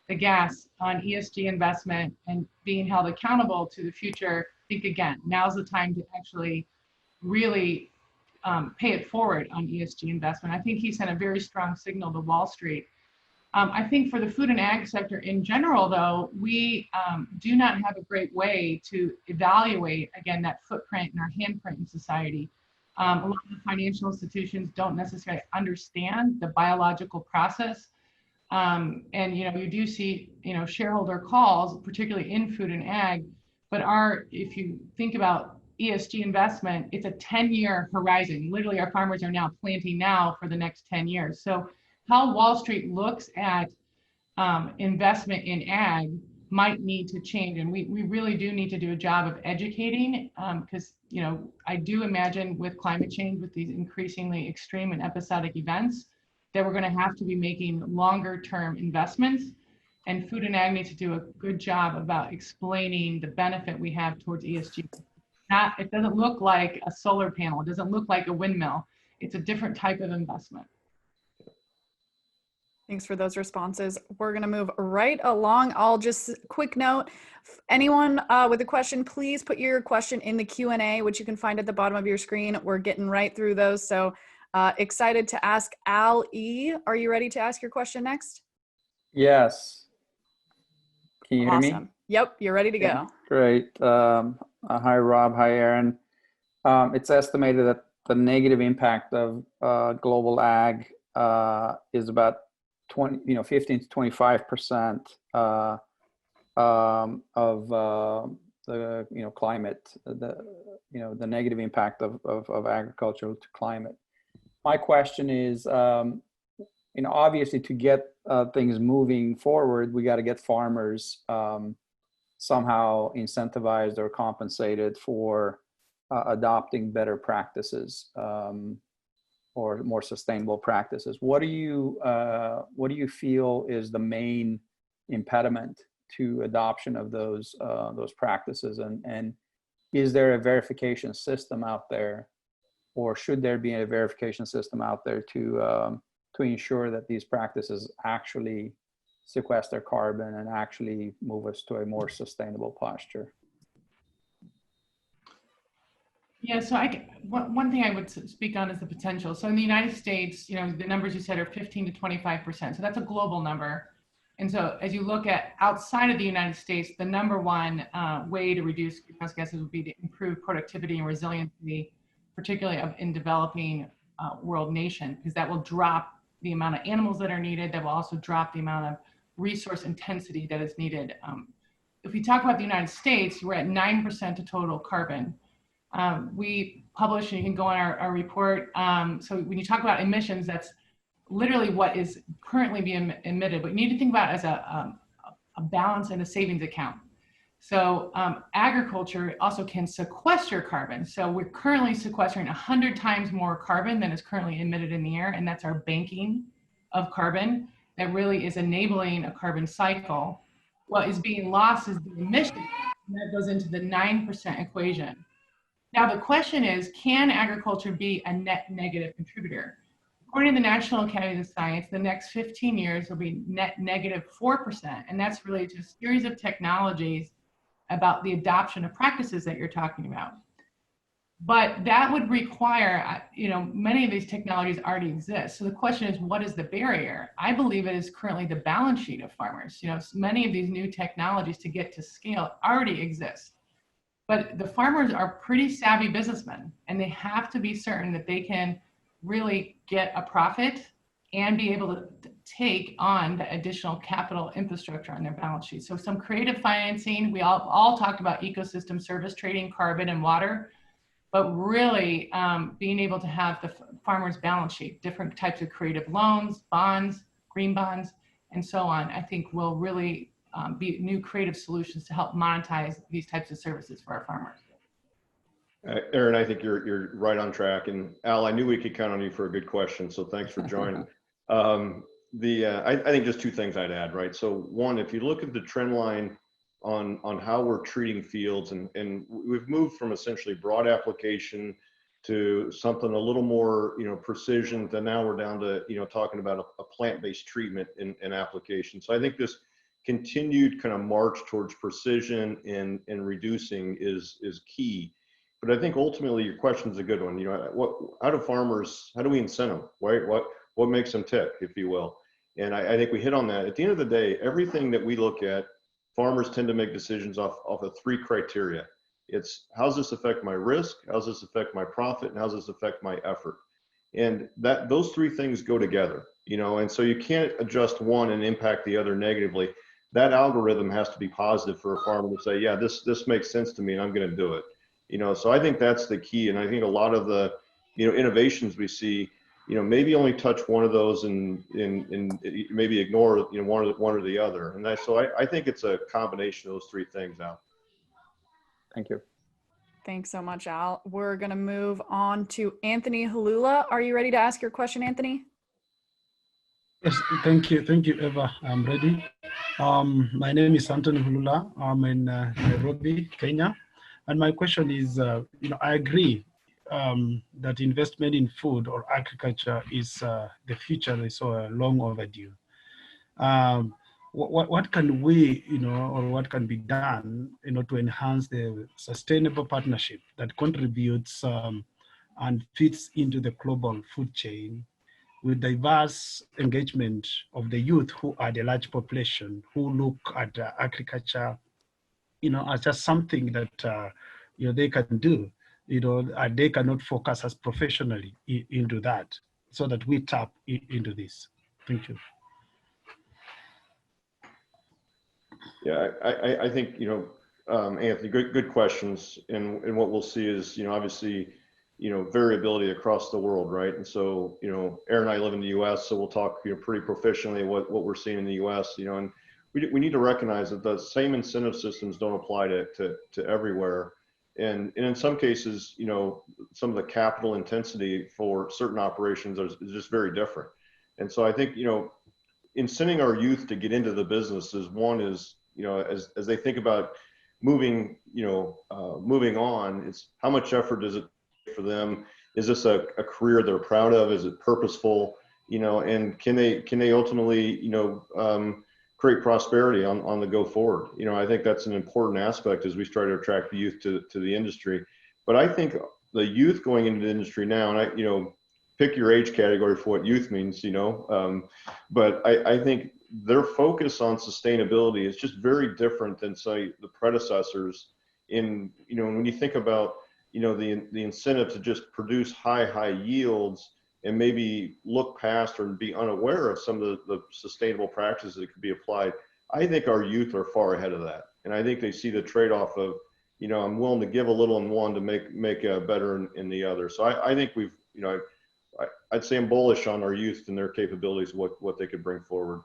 the gas on ESG investment and being held accountable to the future, think again. Now's the time to actually really pay it forward on ESG investment. I think he sent a very strong signal to Wall Street. I think for the food and ag sector in general, though, we do not have a great way to evaluate, again, that footprint and our handprint in society. A lot of the financial institutions don't necessarily understand the biological process. And, you do see, shareholder calls, particularly in food and ag, but if you think about ESG investment, it's a 10-year horizon. Literally, our farmers are now planting now for the next 10 years. So how Wall Street looks at investment in ag might need to change. And we really do need to do a job of educating, because, I do imagine with climate change, with these increasingly extreme and episodic events, that we're going to have to be making longer term investments. And Food and Ag needs to do a good job about explaining the benefit we have towards ESG. It doesn't look like a solar panel. It doesn't look like a windmill. It's a different type of investment. Thanks for those responses. We're going to move right along. I'll just quick note, anyone with a question, please put your question in the Q&A, which you can find at the bottom of your screen. We're getting right through those. So excited to ask Al E. Are you ready to ask your question next? Yes. Can you hear me? Awesome. Yep, you're ready to go. Great. Hi, Rob. Hi, Erin. It's estimated that the negative impact of global ag is about 15 to 25% of the climate, the negative impact of agriculture to climate. My question is, obviously to get things moving forward, we got to get farmers somehow incentivized or compensated for adopting better practices or more sustainable practices. What do you feel is the main impediment to adoption of those practices, and is there a verification system out there, or should there be a verification system out there to ensure that these practices actually sequester carbon and actually move us to a more sustainable posture? Yeah, so one thing I would speak on is the potential. So in the United States, the numbers you said are 15 to 25%. So that's a global number. And so as you look at outside of the United States, the number one way to reduce greenhouse gases would be to improve productivity and resiliency, particularly in developing world nations, because that will drop the amount of animals that are needed. That will also drop the amount of resource intensity that is needed. If we talk about the United States, we're at 9% of total carbon. We publish, and you can go on our report. So when you talk about emissions, that's literally what is currently being emitted. But you need to think about it as a balance and a savings account. So agriculture also can sequester carbon. So we're currently sequestering 100 times more carbon than is currently emitted in the air, and that's our banking of carbon that really is enabling a carbon cycle. What is being lost is the emission, and that goes into the 9% equation. Now the question is, can agriculture be a net negative contributor? According to the National Academy of Science, the next 15 years will be net negative 4%, and that's related to a series of technologies about the adoption of practices that you're talking about. But that would require, many of these technologies already exist. So the question is, what is the barrier? I believe it is currently the balance sheet of farmers. Many of these new technologies to get to scale already exist. But the farmers are pretty savvy businessmen, and they have to be certain that they can really get a profit and be able to take on the additional capital infrastructure on their balance sheet. So some creative financing, we all talked about ecosystem service trading, carbon and water, but really being able to have the farmer's balance sheet, different types of creative loans, bonds, green bonds, and so on, I think will really be new creative solutions to help monetize these types of services for our farmers. Erin, I think you're right on track. And Al, I knew we could count on you for a good question, so thanks for joining. I think just two things I'd add, right? So one, if you look at the trend line on how we're treating fields, and we've moved from essentially broad application to something a little more, precision, then now we're down to, talking about a plant-based treatment in application. So I think this continued kind of march towards precision and reducing is key. But I think ultimately your question is a good one. How do we incent them, right? What makes them tick, if you will? And I think we hit on that. At the end of the day, everything that we look at, farmers tend to make decisions off of three criteria. It's, how's this affect my risk? How's this affect my profit? And how's this affect my effort? And those three things go together, and so you can't adjust one and impact the other negatively. That algorithm has to be positive for a farmer to say, yeah, this makes sense to me and I'm going to do it. So I think that's the key. And I think a lot of the, innovations we see, maybe only touch one of those and maybe ignore, one or the other. And so I think it's a combination of those three things, Al. Thank you. Thanks so much, Al. We're going to move on to Anthony Halula. Are you ready to ask your question, Anthony? Yes, thank you. Thank you, Eva. I'm ready. My name is Anthony Hulula. I'm in Nairobi, Kenya. And my question is, I agree that investment in food or agriculture is the future is so long overdue. What can we, or what can be done, to enhance the sustainable partnership that contributes and fits into the global food chain with diverse engagement of the youth who are the large population who look at agriculture, as just something that, they can do, and they cannot focus as professionally into that, so that we tap into this. Thank you. Yeah, I think, Anthony, good questions. And what we'll see is, obviously, variability across the world, right? And so, Erin and I live in the U.S., so we'll talk, pretty professionally what we're seeing in the U.S., and we need to recognize that the same incentive systems don't apply to everywhere. And in some cases, some of the capital intensity for certain operations is just very different. And so I think, incenting our youth to get into the business is one is, as they think about moving on, it's how much effort does it take for them? Is this a career they're proud of? Is it purposeful? And can they ultimately, create prosperity on the go forward? I think that's an important aspect as we try to attract the youth to the industry. But I think the youth going into the industry now, and pick your age category for what youth means, but I think their focus on sustainability is just very different than, say, the predecessors in, when you think about, the incentive to just produce high yields and maybe look past or be unaware of some of the sustainable practices that could be applied. I think our youth are far ahead of that. And I think they see the trade-off of, I'm willing to give a little in one to make better in the other. So I think we've, I'd say I'm bullish on our youth and their capabilities, what they could bring forward.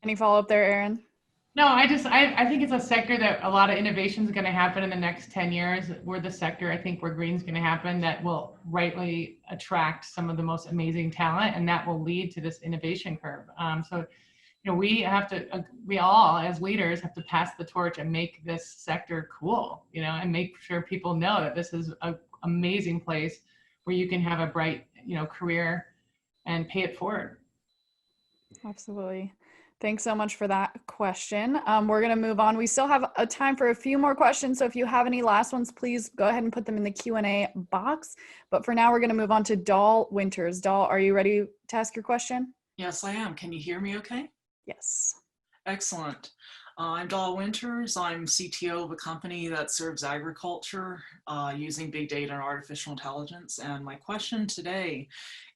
Any follow-up there, Erin? No, I think it's a sector that a lot of innovation is going to happen in the next 10 years. We're the sector, I think, where green's going to happen that will rightly attract some of the most amazing talent, and that will lead to this innovation curve. So, we all as leaders have to pass the torch and make this sector cool, and make sure people know that this is an amazing place where you can have a bright, career and pay it forward. Absolutely. Thanks so much for that question. We're going to move on. We still have a time for a few more questions. So if you have any last ones, please go ahead and put them in the Q&A box. But for now, we're going to move on to Dahl Winters. Dahl, are you ready to ask your question? Yes, I am. Can you hear me okay? Yes. Excellent. I'm Dahl Winters. I'm CTO of a company that serves agriculture using big data and artificial intelligence. And my question today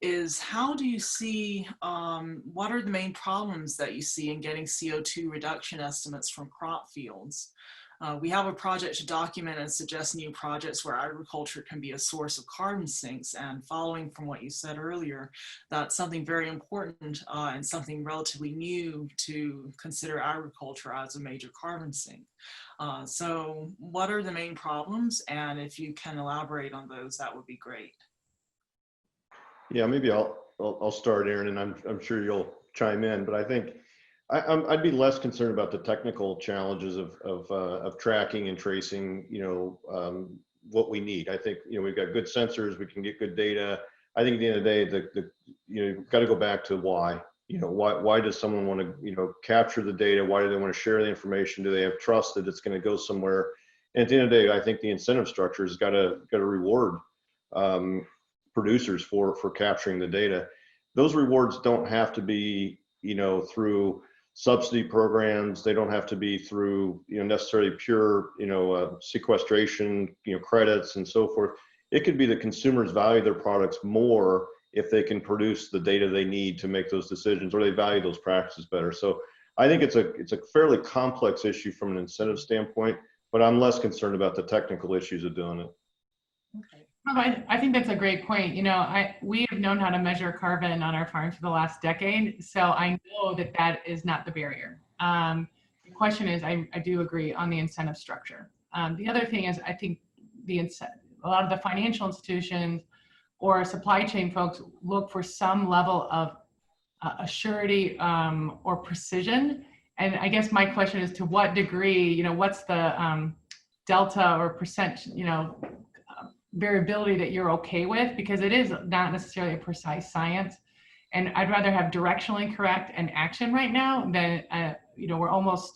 is, how do you see, what are the main problems that you see in getting CO2 reduction estimates from crop fields? We have a project to document and suggest new projects where agriculture can be a source of carbon sinks. And following from what you said earlier, that's something very important and something relatively new to consider agriculture as a major carbon sink. So what are the main problems? And if you can elaborate on those, that would be great. Yeah, maybe I'll start, Erin, and I'm sure you'll chime in, but I think I'd be less concerned about the technical challenges of tracking and tracing, what we need. I think, we've got good sensors, we can get good data. I think at the end of the day, you've got to go back to why. Why does someone want to, capture the data? Why do they want to share the information? Do they have trust that it's going to go somewhere? And at the end of the day, I think the incentive structure has got to reward producers for capturing the data. Those rewards don't have to be, through subsidy programs. They don't have to be through, necessarily pure, sequestration, credits and so forth. It could be that consumers value their products more if they can produce the data they need to make those decisions, or they value those practices better. So I think it's a fairly complex issue from an incentive standpoint, but I'm less concerned about the technical issues of doing it. Okay, I think that's a great point. We have known how to measure carbon on our farms for the last decade, so I know that that is not the barrier. The question is, I do agree on the incentive structure. The other thing is, I think a lot of the financial institutions or supply chain folks look for some level of assurity or precision. And I guess my question is, to what degree, what's the delta or percent, variability that you're okay with, because it is not necessarily a precise science. And I'd rather have directionally correct and action right now than, we're almost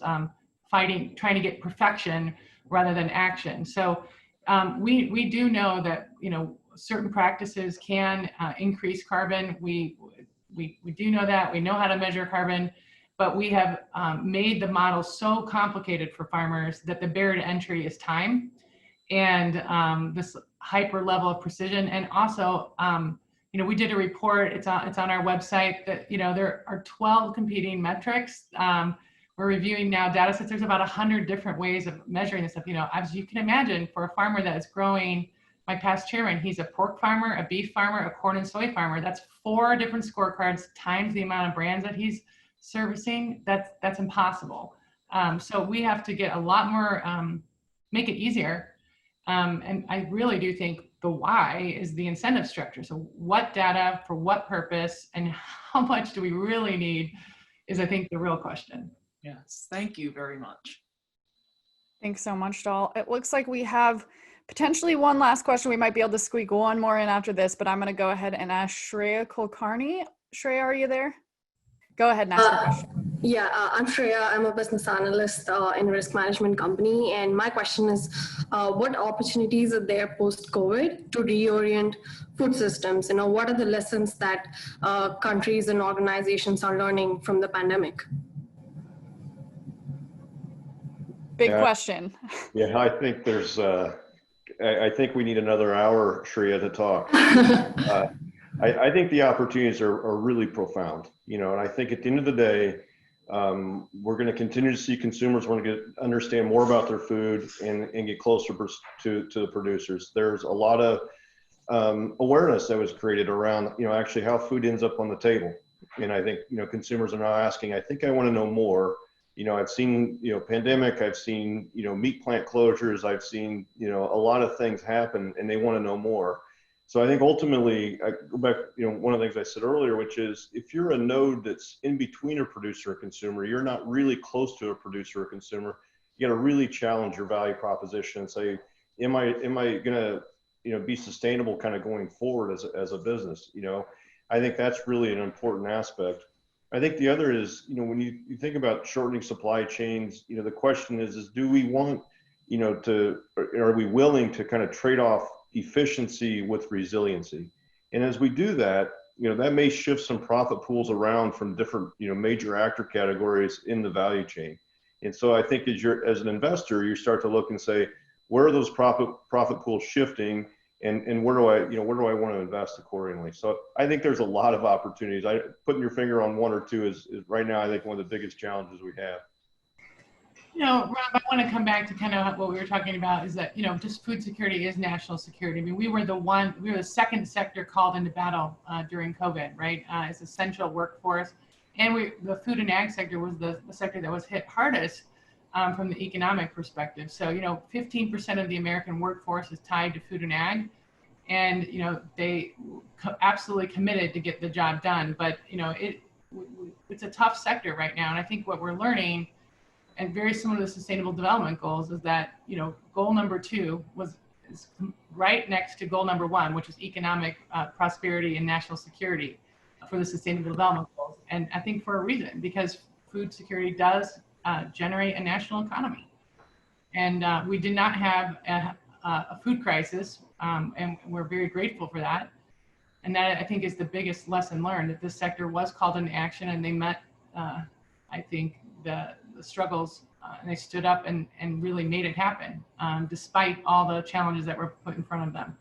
trying to get perfection rather than action. So we do know that, certain practices can increase carbon. We do know that. We know how to measure carbon, but we have made the model so complicated for farmers that the barrier to entry is time and this hyper level of precision. And also, we did a report, it's on our website, that, there are 12 competing metrics. We're reviewing now data sets. There's about 100 different ways of measuring this stuff. As you can imagine, for a farmer that is growing, my past chairman, he's a pork farmer, a beef farmer, a corn and soy farmer. That's 4 different scorecards times the amount of brands that he's servicing. That's impossible. So we have to get a lot more, make it easier. And I really do think the why is the incentive structure. So what data for what purpose and how much do we really need is, I think, the real question. Yes, thank you very much. Thanks so much, Doll. It looks like we have potentially one last question. We might be able to squeak one more in after this, but I'm going to go ahead and ask Shreya Kulkarni. Shreya, are you there? Go ahead and ask your question. I'm Shreya. I'm a business analyst in a risk management company. And my question is, what opportunities are there post-COVID to reorient food systems? What are the lessons that countries and organizations are learning from the pandemic? Big question. Yeah, I think I think we need another hour, Shreya, to talk. I think the opportunities are really profound, and I think at the end of the day, we're going to continue to see consumers want to understand more about their food and get closer to the producers. There's a lot of awareness that was created around, actually how food ends up on the table. And I think, consumers are now asking, I think I want to know more. I've seen, pandemic, I've seen, meat plant closures, I've seen, a lot of things happen, and they want to know more. So I think ultimately, I go back, one of the things I said earlier, which is if you're a node that's in between a producer and consumer, you're not really close to a producer or consumer, you got to really challenge your value proposition and say, am I going to, be sustainable kind of going forward as a business? I think that's really an important aspect. I think the other is, when you think about shortening supply chains, the question is do we want, are we willing to kind of trade off efficiency with resiliency? And as we do that, that may shift some profit pools around from different, major actor categories in the value chain. And so I think as an investor, you start to look and say, where are those profit pools shifting? And where do I want to invest accordingly? So I think there's a lot of opportunities. Putting your finger on one or two is right now, I think, one of the biggest challenges we have. Rob, I want to come back to kind of what we were talking about is that, just food security is national security. I mean, we were the second sector called into battle during COVID, right? As essential workforce. And the food and ag sector was the sector that was hit hardest from the economic perspective. So, 15% of the American workforce is tied to food and ag. And, they absolutely committed to get the job done. But, it's a tough sector right now. And I think what we're learning, and very similar to Sustainable Development Goals, is that, goal number 2 is right next to goal number 1, which is economic prosperity and national security for the Sustainable Development Goals. And I think for a reason, because food security does generate a national economy. And we did not have a food crisis, and we're very grateful for that. And that, I think, is the biggest lesson learned, that this sector was called into action, and they met, I think, the struggles, and they stood up and really made it happen, despite all the challenges that were put in front of them.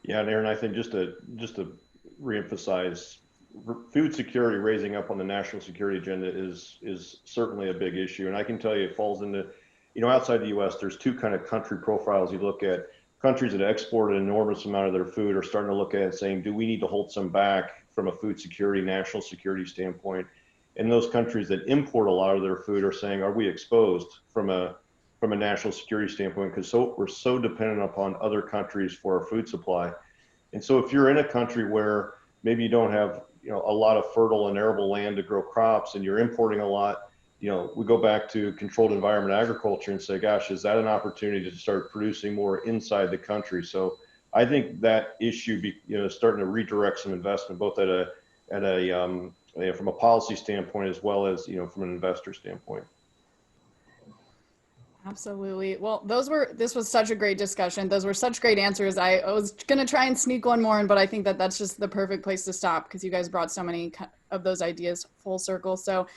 Yeah, and Erin, I think just to reemphasize, food security raising up on the national security agenda is certainly a big issue. And I can tell you it falls into, outside the US, there's 2 kind of country profiles you look at. countries that export an enormous amount of their food are starting to look at it saying, do we need to hold some back from a food security, national security standpoint? And those countries that import a lot of their food are saying, are we exposed from a national security standpoint? Because we're so dependent upon other countries for our food supply. And so if you're in a country where maybe you don't have, a lot of fertile and arable land to grow crops and you're importing a lot, we go back to controlled environment agriculture and say, gosh, is that an opportunity to start producing more inside the country? So I think that issue, starting to redirect some investment, both from a policy standpoint as well as, from an investor standpoint. Absolutely. Well, this was such a great discussion. Those were such great answers. I was going to try and sneak one more in, but I think that that's just the perfect place to stop because you guys brought so many of those ideas full circle. So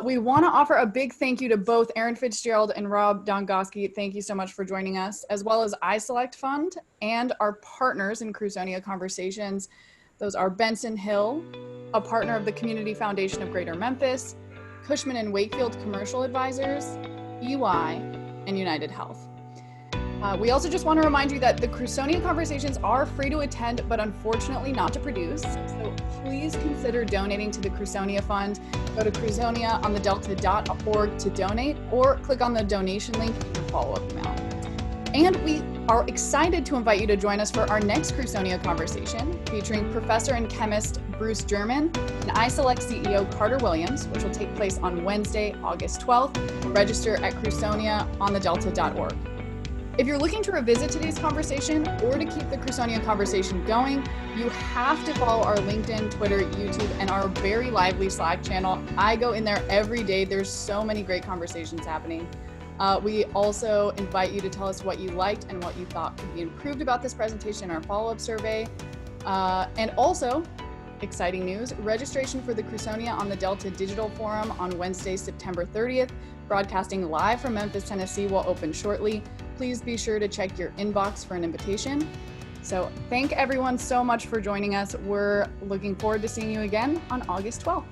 we want to offer a big thank you to both Erin Fitzgerald and Rob Dongoski. Thank you so much for joining us, as well as iSelect Fund and our partners in Crusonia Conversations. Those are Benson Hill, a partner of the Community Foundation of Greater Memphis, Cushman & Wakefield Commercial Advisors, EY, and United Health. We also just want to remind you that the Crusonia Conversations are free to attend, but unfortunately not to produce. So please consider donating to the Crusonia Fund. Go to crusoniaonthedelta.org to donate, or click on the donation link in your follow-up email. And we are excited to invite you to join us for our next Crusonia Conversation, featuring Professor and Chemist Bruce German and iSelect CEO Carter Williams, which will take place on Wednesday, August 12th. Register at crusoniaonthedelta.org. If you're looking to revisit today's conversation or to keep the Crusonia conversation going, you have to follow our LinkedIn, Twitter, YouTube, and our very lively Slack channel. I go in there every day. There's so many great conversations happening. We also invite you to tell us what you liked and what you thought could be improved about this presentation in our follow-up survey. And also, exciting news, registration for the Crusonia on the Delta Digital Forum on Wednesday, September 30th, broadcasting live from Memphis, Tennessee, will open shortly. Please be sure to check your inbox for an invitation. So thank everyone so much for joining us. We're looking forward to seeing you again on August 12th.